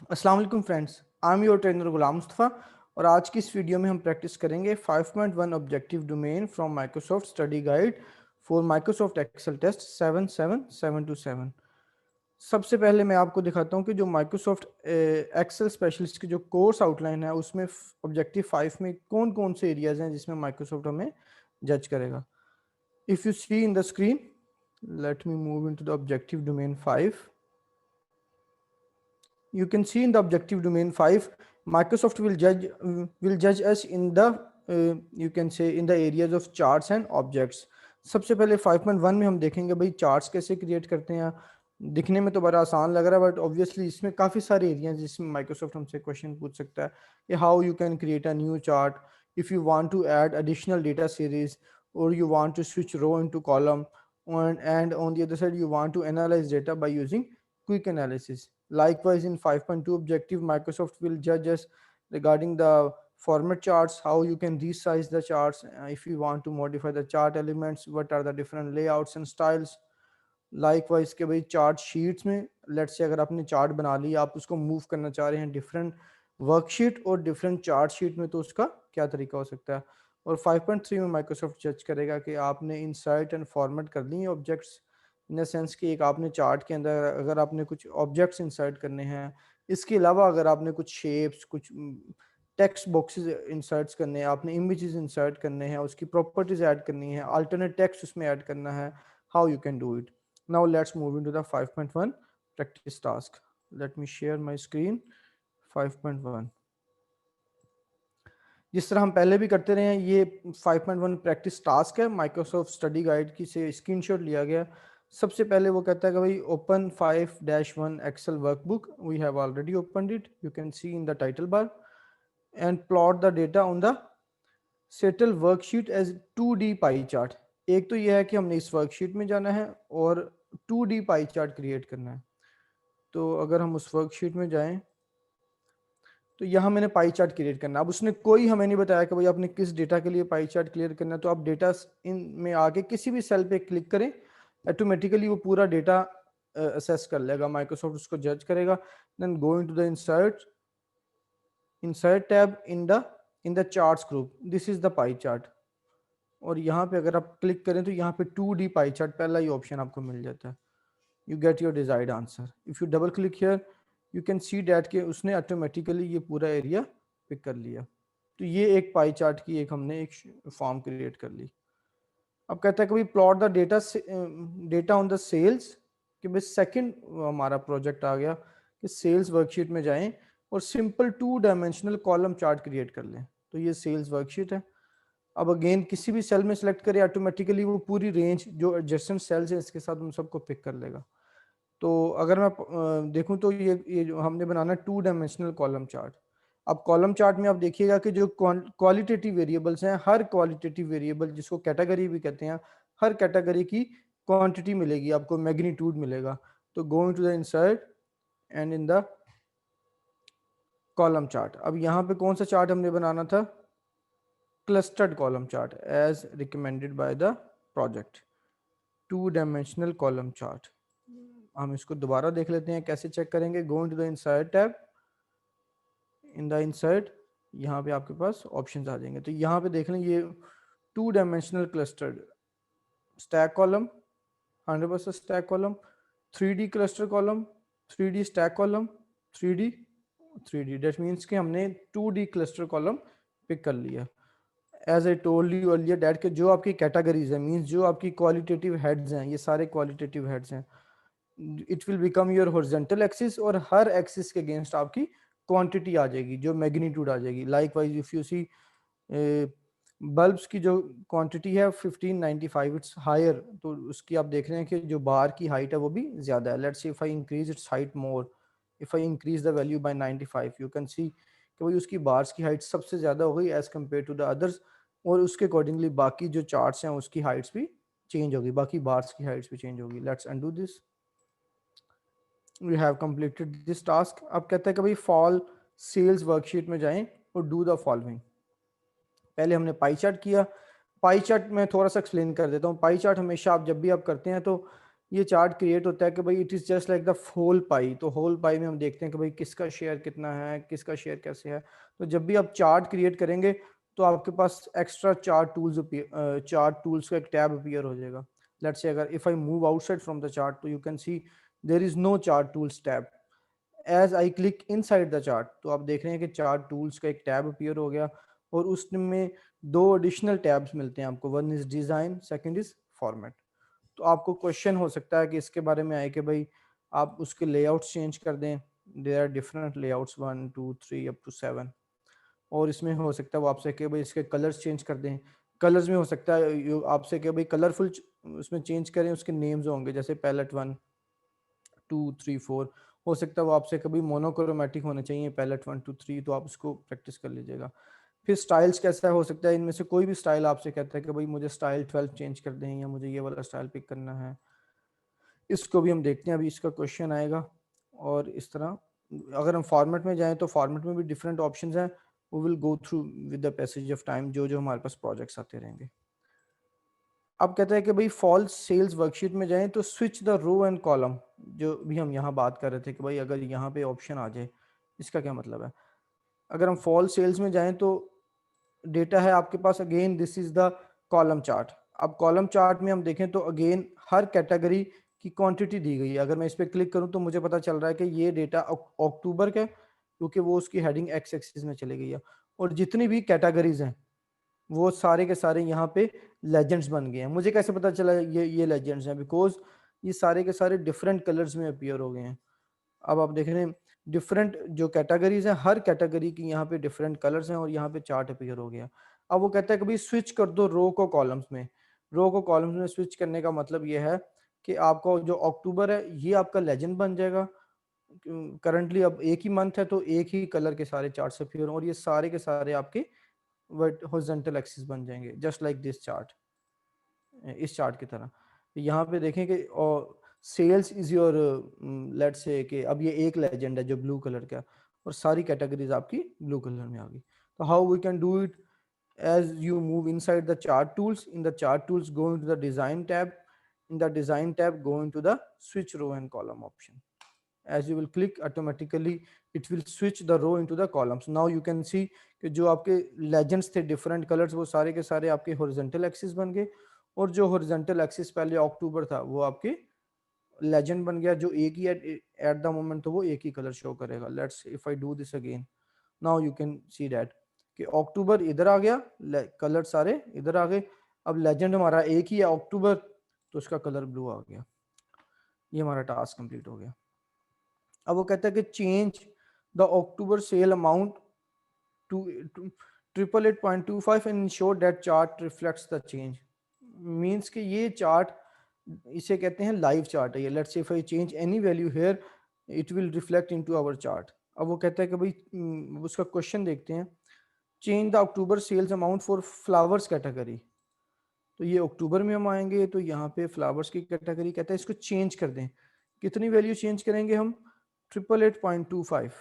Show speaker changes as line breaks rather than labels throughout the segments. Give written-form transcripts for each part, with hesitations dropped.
अस्सलाम वालेकुम friends, I am your trainer Ghulam Mustafa और आज की इस वीडियो में हम प्रैक्टिस करेंगे 5.1 objective domain from Microsoft study guide for Microsoft Excel test 77727। सबसे पहले मैं आपको दिखाता हूं कि जो माइक्रोसॉफ्ट एक्सेल स्पेशलिस्ट की जो कोर्स आउटलाइन है उसमें ऑब्जेक्टिव 5 में कौन कौन से एरियाज हैं जिसमें माइक्रोसॉफ्ट हमें जज करेगा। If you see in the screen, let me move into the objective domain 5. You can see in the objective domain 5, Microsoft will judge us in the you can say in the areas of charts and objects. सबसे पहले 5.1 में हम देखेंगे भाई charts कैसे create करते हैं। दिखने में तो बड़ा आसान लग रहा है बट ऑब्वियसली इसमें काफ़ी सारे एरिया जिसमें माइक्रोसॉफ्ट हमसे क्वेश्चन पूछ सकता है कि how you can create a new chart if you want to add additional data series or you want to switch row into column and on the other side you want to analyze data by using quick analysis. Likewise, in 5.2 objective, Microsoft will judge us regarding the format charts, how you can resize the charts, if you want to modify the chart elements, what are the different layouts and styles. Likewise के भाई chart sheets में let's say अगर आपने chart बना लिया आप उसको move करना चाह रहे हैं डिफरेंट वर्कशीट और डिफरेंट चार्ट शीट में तो उसका क्या तरीका हो सकता है। और 5.3 में माइक्रोसॉफ्ट जज करेगा कि आपने इंसर्ट एंड फॉर्मेट कर ली ऑब्जेक्ट्स इन द सेंस कि एक आपने चार्ट के अंदर अगर आपने कुछ ऑब्जेक्ट्स इंसर्ट करने हैं, इसके अलावा अगर आपने कुछ शेप्स कुछ टेक्स्ट बॉक्सेस इंसर्ट करने हैं, आपने इमेजेस इंसर्ट करने हैं, उसकी प्रॉपर्टीज ऐड करनी है, अल्टरनेट टेक्स्ट उसमें ऐड करना है, how you can do it. Now let's move into the 5.1 practice task. Let me share my screen. 5.1 जिस तरह हम पहले भी करते रहे हैं, ये 5.1 प्रैक्टिस टास्क है, माइक्रोसॉफ्ट स्टडी गाइड की से स्क्रीनशॉट लिया गया। सबसे पहले वो कहता है कि भाई open 5-1 Excel workbook, we have already opened it, you can see in the title bar and plot the data on the settle worksheet as 2D pie chart. एक तो यह है कि हमने इस वर्कशीट में जाना है और 2D पाई चार्ट क्रिएट करना है। तो अगर हम उस वर्कशीट में जाएं तो यहाँ मैंने पाई चार्ट क्रिएट करना है। अब उसने कोई हमें नहीं बताया कि भाई आपने किस डेटा के लिए पाई चार्ट क्लियर करना है, तो आप डेटा इन में आके किसी भी सेल पे क्लिक करें, ऑटोमेटिकली वो पूरा डेटा असेस कर लेगा, माइक्रोसॉफ्ट उसको जज करेगा। Then go into the insert tab in the charts group, this is the pie chart. और यहाँ पे अगर आप क्लिक करें तो यहाँ पे 2D पाई चार्ट पहला ही ऑप्शन आपको मिल जाता है। You get your desired answer. If U double click here you can see that के उसने ऑटोमेटिकली ये पूरा एरिया पिक कर लिया। तो ये एक पाई चार्ट की एक हमने एक फॉर्म क्रिएट कर ली। अब कहता है कि भाई plot the data on the sales, कि भाई सेकंड हमारा प्रोजेक्ट आ गया कि सेल्स वर्कशीट में जाएं और simple 2 dimensional column chart create कर लें। तो ये सेल्स वर्कशीट है। अब अगेन किसी भी सेल में सेलेक्ट करें, ऑटोमेटिकली वो पूरी रेंज जो एडजेसेंट सेल्स हैं इसके साथ उन सबको पिक कर लेगा। तो अगर मैं देखूं तो ये जो हमने बनाना 2 डायमेंशनल कॉलम चार्ट। अब कॉलम चार्ट में आप देखिएगा कि जो क्वालिटेटिव वेरिएबल्स हैं, हर क्वालिटेटिव वेरिएबल जिसको कैटेगरी भी कहते हैं, हर कैटेगरी की क्वांटिटी मिलेगी आपको, मैग्नीट्यूड मिलेगा। तो going to the insert and in the column chart. अब यहाँ पे कौन सा चार्ट हमने बनाना था? Clustered column chart as recommended by the project, 2 dimensional column chart. हम इसको दोबारा देख लेते हैं कैसे चेक करेंगे। Go into the insert tab, in the insert यहाँ पे आपके पास ऑप्शंस आ जाएंगे। तो यहाँ पे देख लें ये 2 dimensional clustered stack column, 100% stack column, 3D cluster column, 3D stack column, 3D 3D। That means कि हमने 2D क्लस्टर कॉलम पिक कर लिया। As I told you earlier that के जो आपकी कैटेगरीज है, मीन्स जो आपकी क्वालिटेटिव हेड्स हैं, ये सारे क्वालिटेटिव हेड्स हैं, it will become your horizontal axis और हर एक्सिस के अगेंस्ट आपकी क्वांटिटी आ जाएगी, जो मैग्नीट्यूड आ जाएगी। Likewise if you see bulbs की जो क्वांटिटी है 1595 इट्स हायर, तो उसकी आप देख रहे हैं कि जो बार की हाइट है वो भी ज़्यादा है। Let's see if I increase its height more, if I increase the value by 95, you can सी कि भाई उसकी बार्स की हाइट सबसे ज़्यादा हो गई as compare to the others, और उसके अकॉर्डिंगली बाकी जो चार्ट्स हैं उसकी हाइट्स भी चेंज होगी, बाकी बार्स की हाइट्स भी चेंज होगी। Let's undo this, we have completed this task. अब कहता है कि भाई फॉल सेल्स वर्कशीट में जाएं और डू द फॉलोइंग। पहले हमने पाई चार्ट किया। पाई चार्ट में थोड़ा सा एक्सप्लेन कर देता हूँ। पाई चार्ट हमेशा आप जब भी आप करते हैं तो ये चार्ट क्रिएट होता है कि भाई it is just like the whole pie. तो होल पाई में हम देखते हैं कि भाई किसका शेयर कितना है, किसका शेयर कैसे है। तो जब भी आप चार्ट क्रिएट करेंगे तो आपके पास एक्स्ट्रा चार्ट टूल्स का एक टैब अपीयर हो जाएगा। लेट्स से अगर if I move outside from the chart तो you can see there is no chart tools tab. As I click inside the chart तो आप देख रहे हैं कि चार्ट टूल्स का एक टैब अपीयर हो गया और उसमें दो एडिशनल टैब्स मिलते हैं आपको। One is design, second is format. तो आपको क्वेश्चन हो सकता है कि इसके बारे में आए कि भाई आप उसके लेआउट्स चेंज कर दें। There are different layouts 1 2 3 up to 7। और इसमें हो सकता है वो आपसे कि भाई इसके कलर्स चेंज कर दें। कलर्स में हो सकता है आपसे कि भाई कलरफुल उसमें चेंज करें, उसके नेम्स होंगे जैसे पैलेट 1 2 3 4। हो सकता है वो आपसे कभी मोनोक्रोमेटिक होने चाहिए पैलेट 1 2 3, तो आप उसको प्रैक्टिस कर लीजिएगा। फिर स्टाइल्स कैसा हो सकता है, इनमें से कोई भी स्टाइल आपसे कहता है कि भाई मुझे स्टाइल 12 चेंज कर दें या मुझे ये वाला स्टाइल पिक करना है, इसको भी हम देखते हैं। अभी इसका क्वेश्चन आएगा। और इस तरह अगर हम फॉर्मेट में जाएं तो फॉर्मेट में भी डिफरेंट ऑप्शंस हैं। वो will go through with the passage of time, जो जो हमारे पास प्रोजेक्ट्स आते रहेंगे। अब कहते हैं कि भाई फॉल्स सेल्स वर्कशीट में जाएं तो switch the row and column. जो भी हम यहाँ बात कर रहे थे कि भाई अगर यहाँ पे ऑप्शन आ जाए, इसका क्या मतलब है। अगर हम फॉल्स सेल्स में जाएं तो डेटा है आपके पास, again this is the column chart. अब कॉलम चार्ट में हम देखें तो अगेन हर कैटेगरी की क्वांटिटी दी गई है। अगर मैं इस पर क्लिक करूं तो मुझे पता चल रहा है कि ये डेटा अक्टूबर का है, क्योंकि वो उसकी हेडिंग एक्स एक्सिस में चली गई है। और जितनी भी कैटेगरीज हैं वो सारे के सारे यहाँ पे लेजेंड्स बन गए हैं। मुझे कैसे पता चला ये लेजेंड्स हैं, बिकॉज ये सारे के सारे डिफरेंट कलर्स में अपीयर हो गए हैं। अब आप देख रहे हैं डिफरेंट जो कैटेगरीज हैं, हर कैटेगरी की यहाँ पे डिफरेंट कलर्स हैं और यहाँ पे चार्ट अपीयर हो गया। अब वो कहता है कि भाई स्विच कर दो रो को कॉलम्स में। रो को कॉलम्स में स्विच करने का मतलब ये है कि आपको जो अक्टूबर है ये आपका लेजेंड बन जाएगा। करंटली अब एक ही मंथ है तो एक ही कलर के सारे चार्ट अपीयर और ये सारे के सारे आपके हॉरिजॉन्टल एक्सिस बन जाएंगे, जस्ट लाइक दिस चार्ट, इस चार्ट की तरह। यहाँ पे देखें कि sales is your, let's say कि अब ये एक लेजेंड है जो ब्लू कलर का, और सारी कैटेगरीज आपकी ब्लू कलर में आ गई। तो how we can do it, as you move inside the chart tools, in the chart tools go into the design tab, in the design tab go into the switch row and column option. As you will click, automatically it will switch the row into the columns. Now you can see कि जो आपके legends थे different colors वो सारे के सारे आपके horizontal axis बन गए, और जो horizontal axis पहले अक्टूबर था वो आपके legend बन गया, जो एक ही at the moment तो वो एक ही color show करेगा। Let's if I do this again, now you can see that कि अक्टूबर इधर आ गया, कलर सारे इधर आ गए। अब लेजेंड हमारा एक ही है अक्टूबर, तो उसका कलर ब्लू आ गया। ये हमारा टास्क कंप्लीट हो गया। अब वो कहता है कि change the October sale amount to 888.25 and ensure that chart reflects the change. Means कि ये चार्ट, इसे कहते हैं लाइव चार्ट है ये। Let's say if I change any value here it will reflect into our chart. अब वो कहता है कि भाई उसका क्वेश्चन देखते हैं, change the October sales amount for flowers category. तो ये अक्टूबर में हम आएंगे तो यहाँ पे फ्लावर्स की कैटेगरी कहता है इसको चेंज कर दें। कितनी वैल्यू चेंज करेंगे हम, 888.25।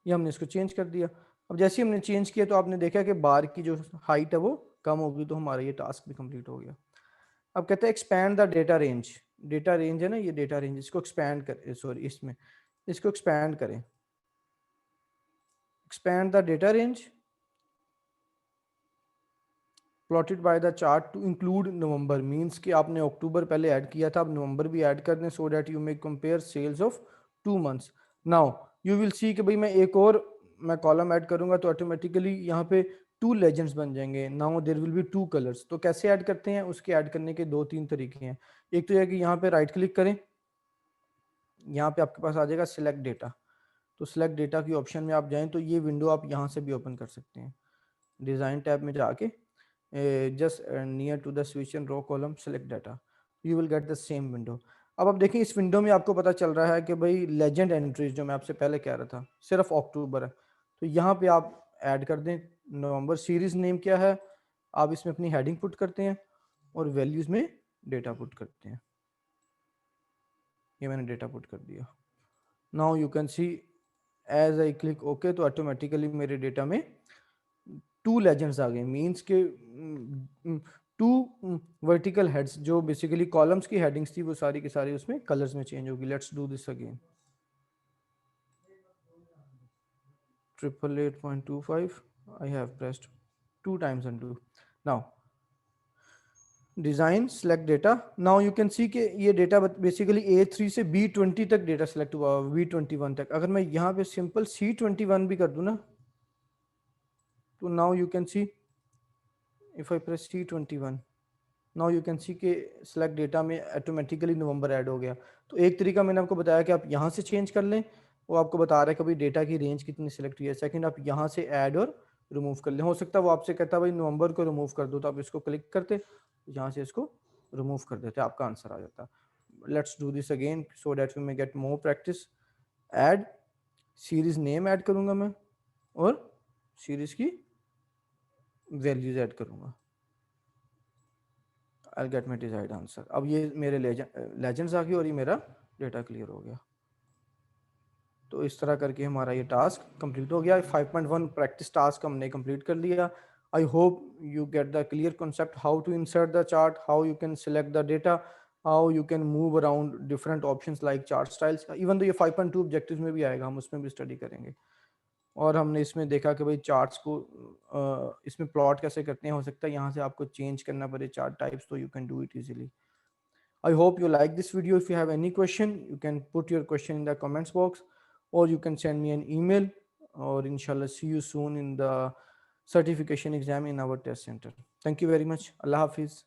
ये हमने इसको चेंज कर दिया। अब जैसे ही हमने चेंज किया तो आपने देखा कि बार की जो हाइट है वो कम होगी, तो हमारा ये टास्क भी कंप्लीट हो गया। अब कहते हैं expand the data range. Data range है ना ये डेटा रेंज, इसको एक्सपैंड कर, सॉरी इसमें इसको एक्सपैंड करें। Expand the data range plotted by the chart to include November. Means कि आपने अक्टूबर पहले ऐड किया था, अब नवंबर भी ऐड कर दें, so that you may compare sales of 2 months. Now you will see कि भाई मैं कॉलम ऐड करूंगा तो ऑटोमेटिकली यहाँ पे 2 लेजेंड्स बन जाएंगे। Now there will be 2 colours. तो कैसे ऐड करते हैं, उसके ऐड करने के 2 3 तरीके हैं। एक तो यह कि यहाँ पे राइट क्लिक करें, यहाँ पे आपके पास आ जाएगा सिलेक्ट डेटा। तो सिलेक्ट डेटा की ऑप्शन में आप जाएं तो ये विंडो आप यहाँ से भी ओपन कर सकते हैं। डिज़ाइन टैब में जाके just near to the switch and row column select data, you will get the same window. अब आप देखें इस विंडो में आपको पता चल रहा है कि भाई लेजेंड एंट्रीज जो मैं आपसे पहले कह रहा था सिर्फ अक्टूबर है। तो यहाँ पे आप ऐड कर दें नवंबर। सीरीज नेम क्या है, आप इसमें अपनी हेडिंग पुट करते हैं और वैल्यूज में डेटा पुट करते हैं। ये मैंने डेटा पुट कर दिया। Now you can see as I click okay तो ऑटोमेटिकली मेरे डेटा में 2 लेजेंड्स आ गए। मीन्स के टू वर्टिकल हेड्स, जो बेसिकली कॉलम्स की हेडिंग्स थी वो सारी की सारी उसमें कलर्स में चेंज होगी. Let's do this again. 888.25. I have pressed 2 times undo. Now design select data. Now you can सी कि ये डेटा बेसिकली A3 से B20 तक डेटा सेलेक्ट हुआ, B21 तक. अगर मैं यहाँ पे सिंपल C21 भी कर दूँ ना, तो now you can see if I press C21, now you can सी के सेलेक्ट डेटा में ऑटोमेटिकली नवंबर ऐड हो गया. तो एक तरीका मैंने आपको बताया कि आप यहाँ से चेंज कर लें, वो आपको बता रहा है कि भाई डेटा की रेंज कितनी सेलेक्ट हुई है. सेकंड, आप यहाँ से ऐड और रिमूव कर लें. हो सकता है वो आपसे कहता है भाई नवंबर को रिमूव कर दो, तो आप इसको क्लिक करते, यहाँ से इसको रिमूव कर देते, आपका आंसर आ जाता. Let's do this again so that we may get more practice. Add series name add करूँगा मैं, और सीरीज की वैल्यूज ऐड करूँगा. I get my desired answer. अब ये मेरे लेजेंड्स आ गई और ये मेरा डेटा क्लियर हो गया. तो इस तरह करके हमारा ये टास्क कंप्लीट हो गया. 5.1 प्रैक्टिस टास्क हमने कंप्लीट कर लिया. I hope you get the clear concept how to insert the chart, how you can select the data, how you can move around different options like chart styles. Even तो ये 5.2 objectives में भी आएगा, हम उसमें भी स्टडी करेंगे. और हमने इसमें देखा कि भाई चार्ट्स को इसमें प्लॉट कैसे करते हैं. हो सकता है यहाँ से आपको चेंज करना पड़े चार्ट टाइप्स, तो you can do it easily. I hope you like this video. If you have any question, you can put your question in the comments box, or you can send me an email, or inshallah see you soon in the certification exam in our test center. Thank you very much. Allah Hafiz.